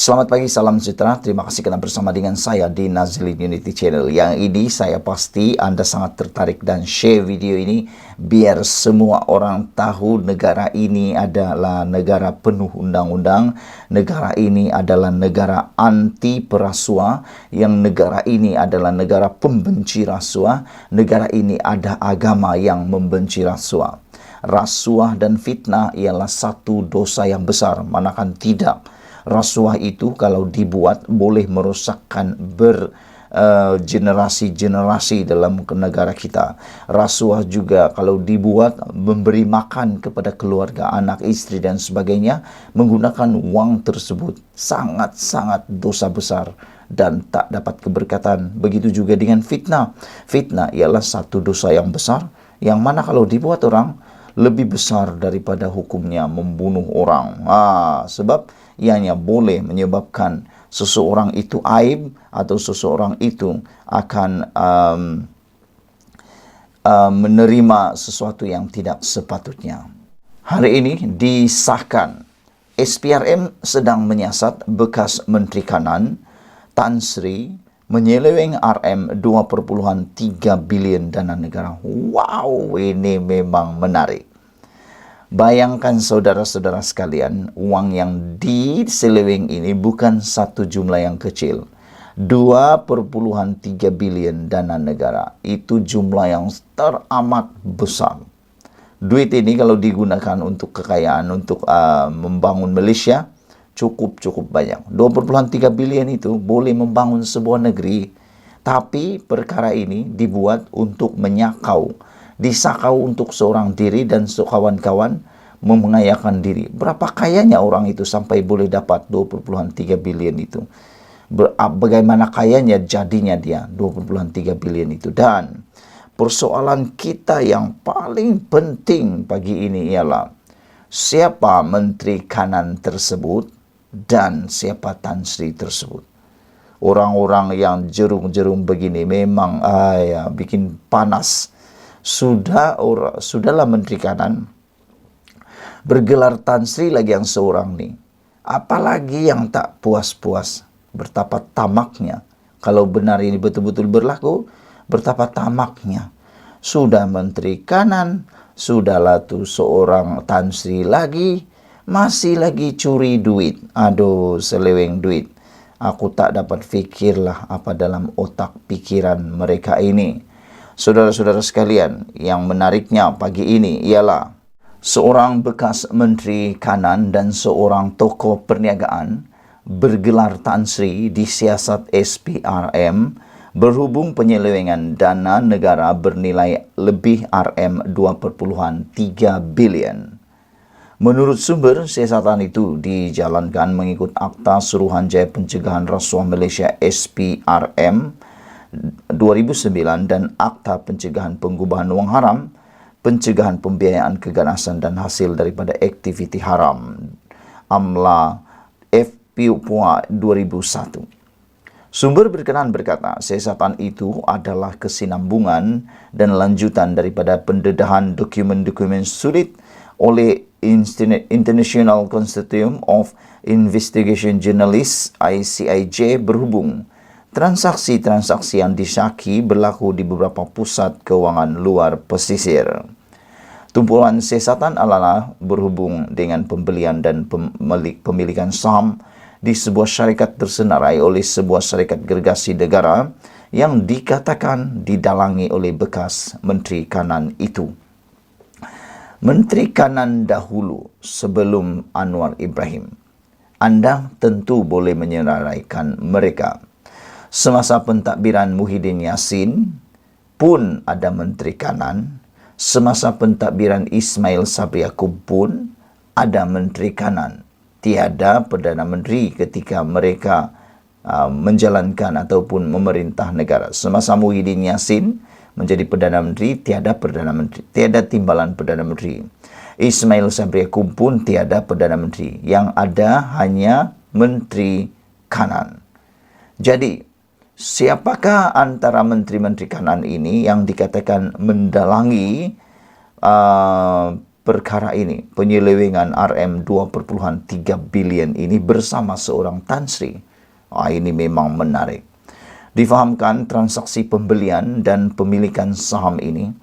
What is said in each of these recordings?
Selamat pagi, salam sejahtera. Terima kasih kerana bersama dengan saya di Nazlin Unity Channel. Yang ini saya pasti Anda sangat tertarik dan share video ini biar semua orang tahu negara ini adalah negara penuh undang-undang. Negara ini adalah negara anti perasuah, yang negara ini adalah negara pembenci rasuah. Negara ini ada agama yang membenci rasuah. Rasuah dan fitnah ialah satu dosa yang besar, manakala tidak. Rasuah itu kalau dibuat boleh merosakkan generasi-generasi dalam negara kita. Rasuah juga kalau dibuat memberi makan kepada keluarga, anak, istri dan sebagainya menggunakan wang tersebut sangat-sangat dosa besar dan tak dapat keberkatan. Begitu juga dengan fitnah. Fitnah ialah satu dosa yang besar yang mana kalau dibuat orang lebih besar daripada hukumnya membunuh orang. Sebab ianya boleh menyebabkan seseorang itu aib atau seseorang itu akan menerima sesuatu yang tidak sepatutnya. Hari ini disahkan SPRM sedang menyiasat bekas Menteri Kanan Tan Sri menyeleweng RM2.3 bilion dana negara. Wow, ini memang menarik. Bayangkan saudara-saudara sekalian, uang yang diseleweng ini bukan satu jumlah yang kecil. 2.3 bilion dana negara. Itu jumlah yang teramat besar. Duit ini kalau digunakan untuk kekayaan, untuk membangun Malaysia, cukup banyak. 2.3 bilion itu boleh membangun sebuah negeri. Tapi perkara ini dibuat untuk menyakau. Disakau untuk seorang diri dan kawan-kawan mengayakan diri. Berapa kayanya orang itu sampai boleh dapat 2.3 bilion itu? Bagaimana kayanya jadinya dia 2.3 bilion itu? Dan persoalan kita yang paling penting pagi ini ialah siapa Menteri Kanan tersebut dan siapa Tan Sri tersebut. Orang-orang yang jerum-jerum begini memang bikin panas. Sudahlah Menteri Kanan, bergelar Tan Sri lagi yang seorang ni. Apalagi yang tak puas-puas, betapa tamaknya. Kalau benar ini betul-betul berlaku, betapa tamaknya. Sudah Menteri Kanan, sudahlah tu seorang Tan Sri lagi, masih lagi curi duit. Aduh, seleweng duit. Aku tak dapat fikirlah apa dalam otak pikiran mereka ini. Saudara-saudara sekalian, yang menariknya pagi ini ialah seorang bekas Menteri Kanan dan seorang tokoh perniagaan bergelar Tan Sri disiasat SPRM berhubung penyelewengan dana negara bernilai lebih RM2.3 bilion. Menurut sumber, siasatan itu dijalankan mengikut Akta Suruhanjaya Pencegahan Rasuah Malaysia SPRM 2009 dan Akta Pencegahan Pengubahan Wang Haram, Pencegahan Pembiayaan Keganasan dan Hasil daripada Aktiviti Haram AMLA FPUA 2001. Sumber berkenaan berkata, siasatan itu adalah kesinambungan dan lanjutan daripada pendedahan dokumen-dokumen sulit oleh International Consortium of Investigation Journalists ICIJ berhubung transaksi-transaksi yang disyaki berlaku di beberapa pusat kewangan luar pesisir. Tumpuan siasatan adalah berhubung dengan pembelian dan pemilikan saham di sebuah syarikat tersenarai oleh sebuah syarikat gergasi negara yang dikatakan didalangi oleh bekas Menteri Kanan itu. Menteri Kanan dahulu sebelum Anwar Ibrahim. Anda tentu boleh menyeraikan mereka. Semasa pentadbiran Muhyiddin Yassin pun ada Menteri Kanan. Semasa pentadbiran Ismail Sabri Yaakob pun ada Menteri Kanan. Tiada Perdana Menteri ketika mereka menjalankan ataupun memerintah negara. Semasa Muhyiddin Yassin menjadi Perdana Menteri, tiada Perdana Menteri, tiada timbalan Perdana Menteri. Ismail Sabri Yaakob pun tiada Perdana Menteri. Yang ada hanya Menteri Kanan. Jadi, siapakah antara Menteri-Menteri Kanan ini yang dikatakan mendalangi perkara ini, penyelewengan Rm2,3 bilion ini bersama seorang Tan Sri. Ini memang menarik. Difahamkan transaksi pembelian dan pemilikan saham ini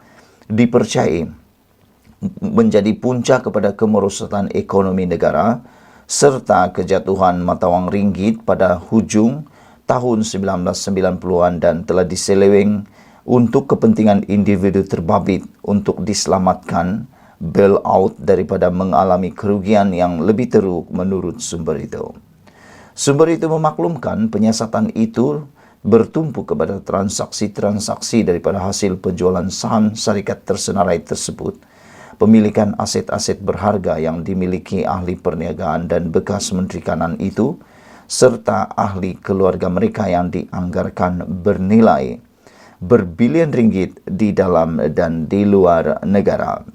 dipercayai menjadi punca kepada kemerosotan ekonomi negara serta kejatuhan mata wang ringgit pada hujung tahun 1990-an dan telah diseleweng untuk kepentingan individu terbabit untuk diselamatkan bailout daripada mengalami kerugian yang lebih teruk menurut sumber itu. Sumber itu memaklumkan penyiasatan itu bertumpu kepada transaksi-transaksi daripada hasil penjualan saham syarikat tersenarai tersebut, pemilikan aset-aset berharga yang dimiliki ahli perniagaan dan bekas Menteri Kanan itu, serta ahli keluarga mereka yang dianggarkan bernilai berbilion ringgit di dalam dan di luar negara.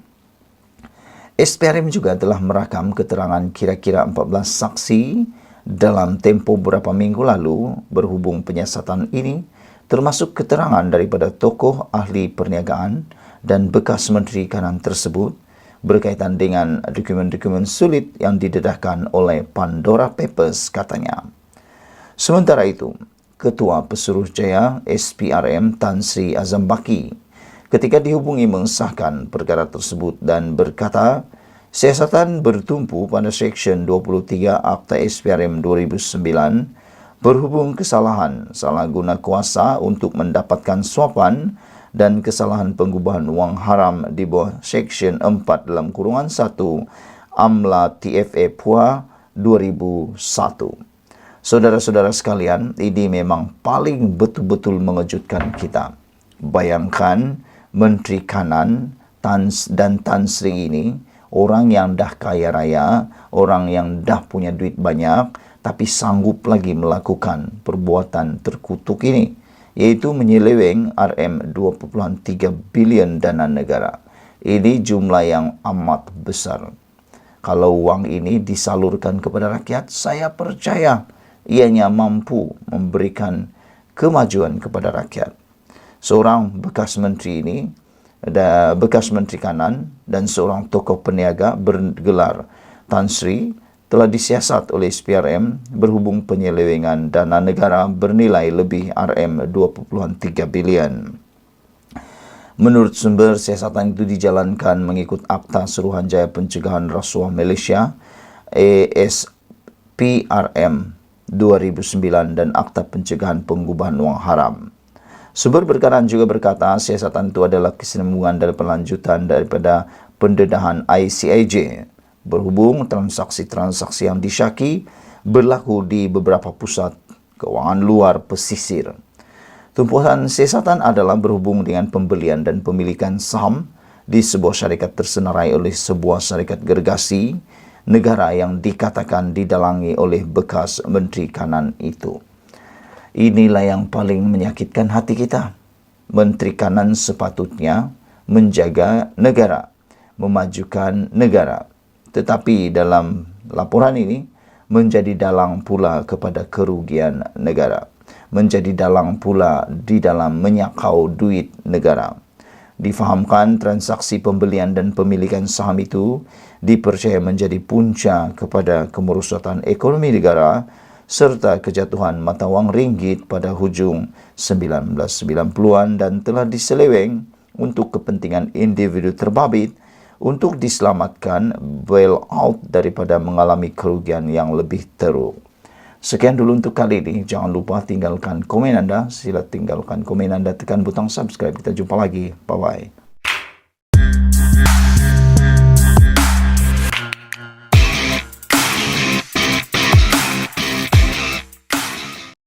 SPRM juga telah merakam keterangan kira-kira 14 saksi dalam tempoh beberapa minggu lalu berhubung penyiasatan ini, termasuk keterangan daripada tokoh ahli perniagaan dan bekas Menteri Kanan tersebut berkaitan dengan dokumen-dokumen sulit yang didedahkan oleh Pandora Papers katanya. Sementara itu, Ketua Pesuruhjaya SPRM Tan Sri Azam Baki ketika dihubungi mengesahkan perkara tersebut dan berkata, siasatan bertumpu pada Seksyen 23 Akta SPRM 2009 berhubung kesalahan salah guna kuasa untuk mendapatkan suapan dan kesalahan pengubahan wang haram di bawah Seksyen 4 (1) AMLA TFA PUA 2001. Saudara-saudara sekalian, ini memang paling betul-betul mengejutkan kita. Bayangkan Menteri Kanan dan Tan Sri ini, orang yang dah kaya raya, orang yang dah punya duit banyak, tapi sanggup lagi melakukan perbuatan terkutuk ini, yaitu menyeleweng Rm2,3 bilion dana negara. Ini jumlah yang amat besar. Kalau uang ini disalurkan kepada rakyat, saya percaya ianya mampu memberikan kemajuan kepada rakyat. Seorang bekas menteri ini, bekas Menteri Kanan dan seorang tokoh peniaga bergelar Tan Sri telah disiasat oleh SPRM berhubung penyelewengan dana negara bernilai lebih Rm2,3 bilion. Menurut sumber, siasatan itu dijalankan mengikut Akta Suruhanjaya Pencegahan Rasuah Malaysia ASPRM 2009 dan Akta Pencegahan Pengubahan Wang Haram. Sumber berkaran juga berkata siasatan itu adalah kesinambungan dan pelanjutan daripada pendedahan ICIJ berhubung transaksi-transaksi yang disyaki berlaku di beberapa pusat kewangan luar pesisir. Tumpuan siasatan adalah berhubung dengan pembelian dan pemilikan saham di sebuah syarikat tersenarai oleh sebuah syarikat gergasi negara yang dikatakan didalangi oleh bekas Menteri Kanan itu. Inilah yang paling menyakitkan hati kita. Menteri Kanan sepatutnya menjaga negara, memajukan negara. Tetapi dalam laporan ini menjadi dalang pula kepada kerugian negara. Menjadi dalang pula di dalam menyakau duit negara. Difahamkan transaksi pembelian dan pemilikan saham itu dipercaya menjadi punca kepada kemerosotan ekonomi negara serta kejatuhan mata wang ringgit pada hujung 1990-an dan telah diseleweng untuk kepentingan individu terbabit untuk diselamatkan bailout daripada mengalami kerugian yang lebih teruk. Sekian dulu untuk kali ini. Jangan lupa tinggalkan komen Anda. Sila tinggalkan komen Anda, tekan butang subscribe. Kita jumpa lagi. Bye-bye.